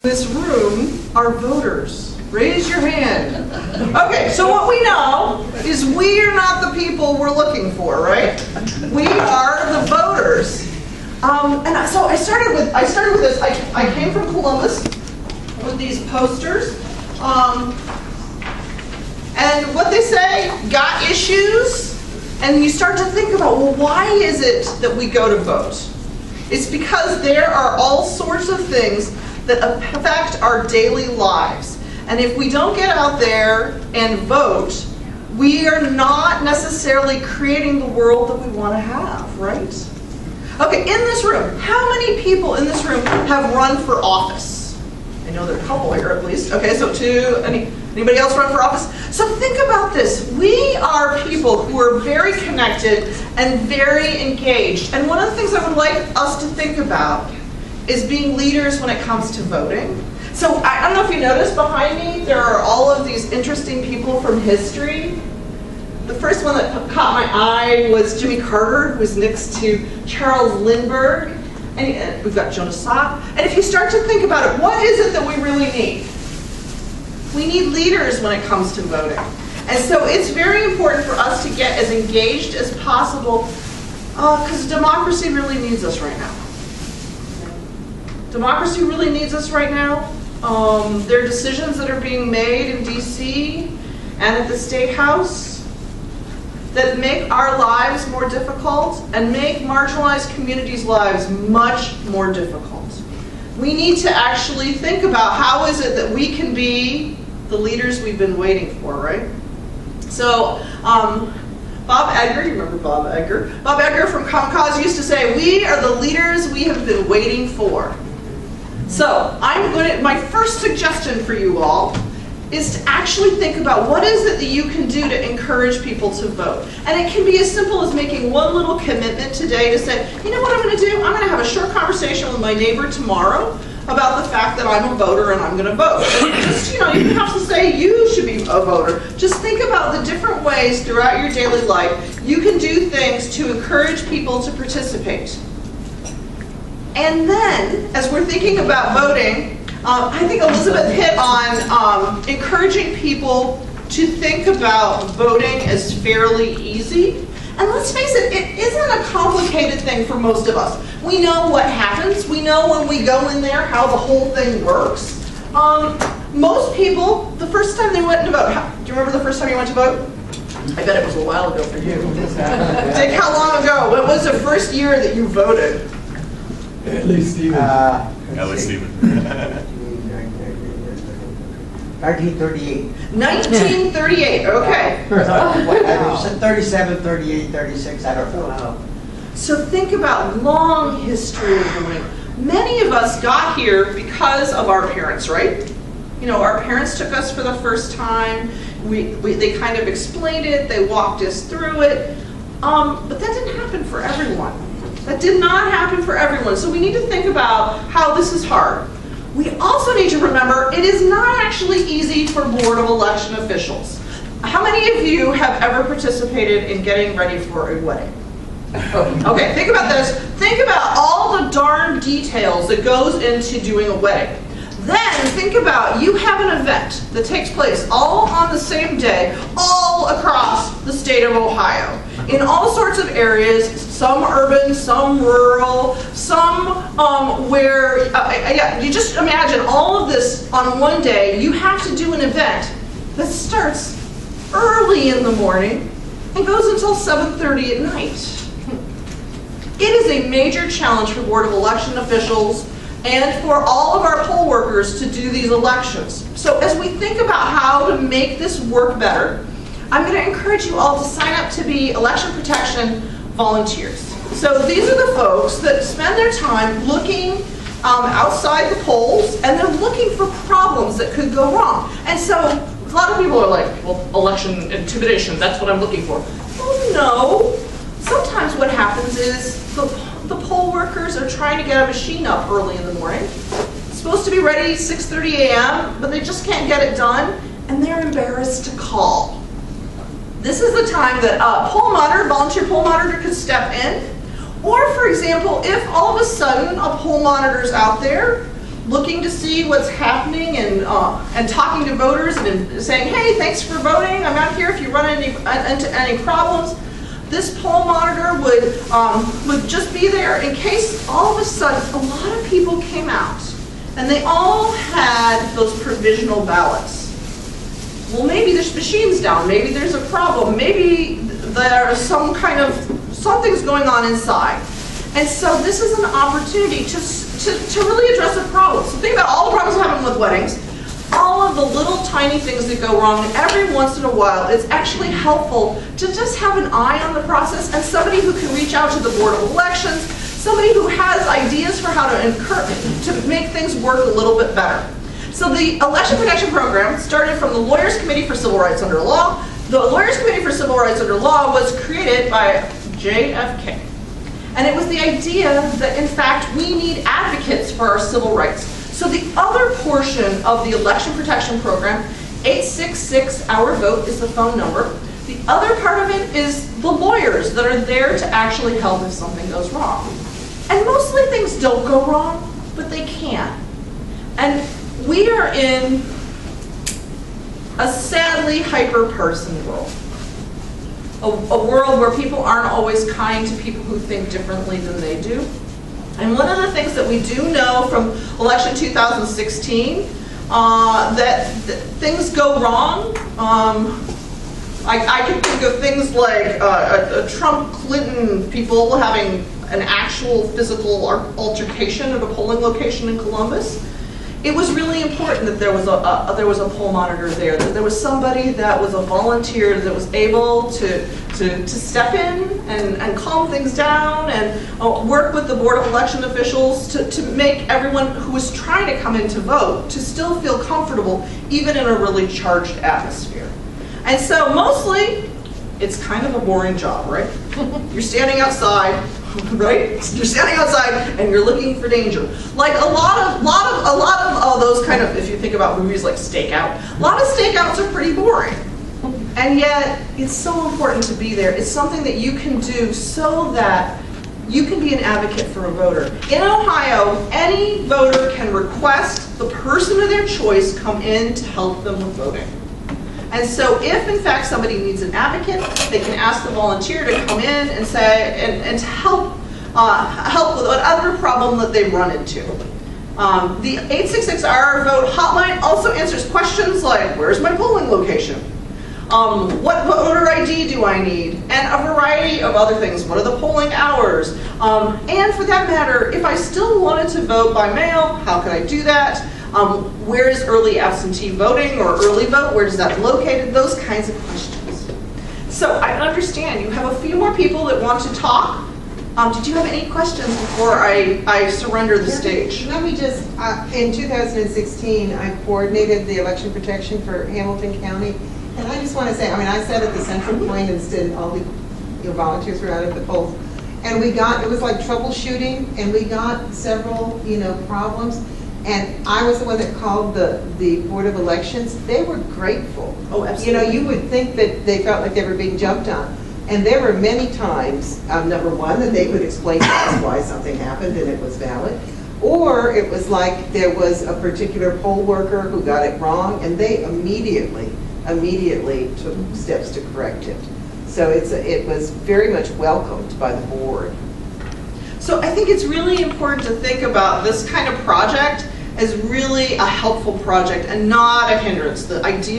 This room are voters. Raise your hand. Okay, so what we know is we are not the people we're looking for, right? We are the voters. So I started with this. I came from Columbus with these posters. And what they say, got issues? And you start to think about, well, why is it that we go to vote? It's because there are all sorts of things that affect our daily lives. And if we don't get out there and vote, we are not necessarily creating the world that we want to have, right? Okay, in this room, how many people in this room have run for office? I know there are a couple here at least. Okay, so two, anybody else run for office? So think about this. We are people who are very connected and very engaged. And one of the things I would like us to think about is being leaders when it comes to voting. So I don't know if you noticed behind me, there are all of these interesting people from history. The first one that caught my eye was Jimmy Carter, who was next to Charles Lindbergh. And we've got Jonas Salk. And if you start to think about it, what is it that we really need? We need leaders when it comes to voting. And so it's very important for us to get as engaged as possible because democracy really needs us right now. Democracy really needs us right now. There are decisions that are being made in DC and at the State House that make our lives more difficult and make marginalized communities' lives much more difficult. We need to actually think about how is it that we can be the leaders we've been waiting for, right? So Bob Edgar, you remember Bob Edgar? Bob Edgar from CommonCause used to say, we are the leaders we have been waiting for. So my first suggestion for you all is to actually think about what is it that you can do to encourage people to vote. And it can be as simple as making one little commitment today to say, you know what I'm going to do? I'm going to have a short conversation with my neighbor tomorrow about the fact that I'm a voter and I'm going to vote. And just, you don't have to say you should be a voter. Just think about the different ways throughout your daily life you can do things to encourage people to participate. And then, as we're thinking about voting, I think Elizabeth hit on encouraging people to think about voting as fairly easy. And let's face it, it isn't a complicated thing for most of us. We know what happens. We know when we go in there how the whole thing works. Most people, the first time they went to vote, do you remember the first time you went to vote? I bet it was a while ago for you. Dick, how long ago? What was the first year that you voted? At least Stephen. At least Stephen. 1938. 1938, okay. 37, 38, 36, I don't know. So think about long history of voting. Many of us got here because of our parents, right? You know, our parents took us for the first time. They kind of explained it. They walked us through it. But that didn't happen for everyone. That did not happen for everyone. So we need to think about how this is hard. We also need to remember it is not actually easy for Board of Election officials. How many of you have ever participated in getting ready for a wedding? Okay, think about this. Think about all the darn details that goes into doing a wedding. Then think about you have an event that takes place all on the same day, all across the state of Ohio, in all sorts of areas, some urban, some rural, some where, you just imagine all of this on one day. You have to do an event that starts early in the morning and goes until 7:30 at night. It is a major challenge for Board of Election officials and for all of our poll workers to do these elections. So as we think about how to make this work better, I'm going to encourage you all to sign up to be election protection volunteers. So these are the folks that spend their time looking outside the polls, and they're looking for problems that could go wrong. And so a lot of people are like, well, election intimidation, that's what I'm looking for. Well, no. Sometimes what happens is the poll workers are trying to get a machine up early in the morning. It's supposed to be ready 6:30 a.m., but they just can't get it done, and they're embarrassed to call. This is the time that a poll monitor, volunteer poll monitor, could step in. Or, for example, if all of a sudden a poll monitor's out there looking to see what's happening and talking to voters and saying, hey, thanks for voting. I'm out here if you run into any problems. This poll monitor would just be there in case all of a sudden a lot of people came out and they all had those provisional ballots. Well, maybe there's machines down, maybe there's a problem, maybe there's something's going on inside. And so this is an opportunity to really address a problem. So think about all the problems that happen with weddings, all of the little tiny things that go wrong, and every once in a while it's actually helpful to just have an eye on the process and somebody who can reach out to the Board of Elections, somebody who has ideas for how to make things work a little bit better. So the Election Protection Program started from the Lawyers Committee for Civil Rights Under Law. The Lawyers Committee for Civil Rights Under Law was created by JFK. And it was the idea that, in fact, we need advocates for our civil rights. So the other portion of the Election Protection Program, 866 Our Vote is the phone number. The other part of it is the lawyers that are there to actually help if something goes wrong. And mostly things don't go wrong, but they can. And we are in a sadly hyper-partisan world. A world where people aren't always kind to people who think differently than they do. And one of the things that we do know from election 2016, that things go wrong. I can think of things like a Trump-Clinton people having an actual physical altercation at a polling location in Columbus. It was really important that there was a poll monitor there, that there was somebody that was a volunteer that was able to step in and calm things down and work with the Board of Election officials to make everyone who was trying to come in to vote to still feel comfortable, even in a really charged atmosphere. And so mostly, it's kind of a boring job, right? You're standing outside, right? You're standing outside and you're looking for danger. Like a lot of those kind of, if you think about movies like Stakeout, a lot of stakeouts are pretty boring. And yet, it's so important to be there. It's something that you can do so that you can be an advocate for a voter. In Ohio, any voter can request the person of their choice come in to help them with voting. And so if, in fact, somebody needs an advocate, they can ask the volunteer to come in and say, and to help with whatever problem that they run into. The 866 Our Vote hotline also answers questions like, where's my polling location? What voter ID do I need? And a variety of other things. What are the polling hours? And for that matter, if I still wanted to vote by mail, how can I do that? Where is early absentee voting or early vote? Where is that located? Those kinds of questions. So I understand you have a few more people that want to talk. Did you have any questions before I surrender the stage? Let me just, in 2016, I coordinated the election protection for Hamilton County. And I just want to say, I mean, I sat at the central point and stood, all the volunteers were out at the polls. And we got, it was like troubleshooting, and we got several, problems. And I was the one that called the Board of Elections. They were grateful. Oh, absolutely. You would think that they felt like they were being jumped on. And there were many times, number one, that they would explain to us why something happened and it was valid. Or it was like there was a particular poll worker who got it wrong, and they immediately took steps to correct it. So it was very much welcomed by the board. So I think it's really important to think about this kind of project as really a helpful project and not a hindrance. The idea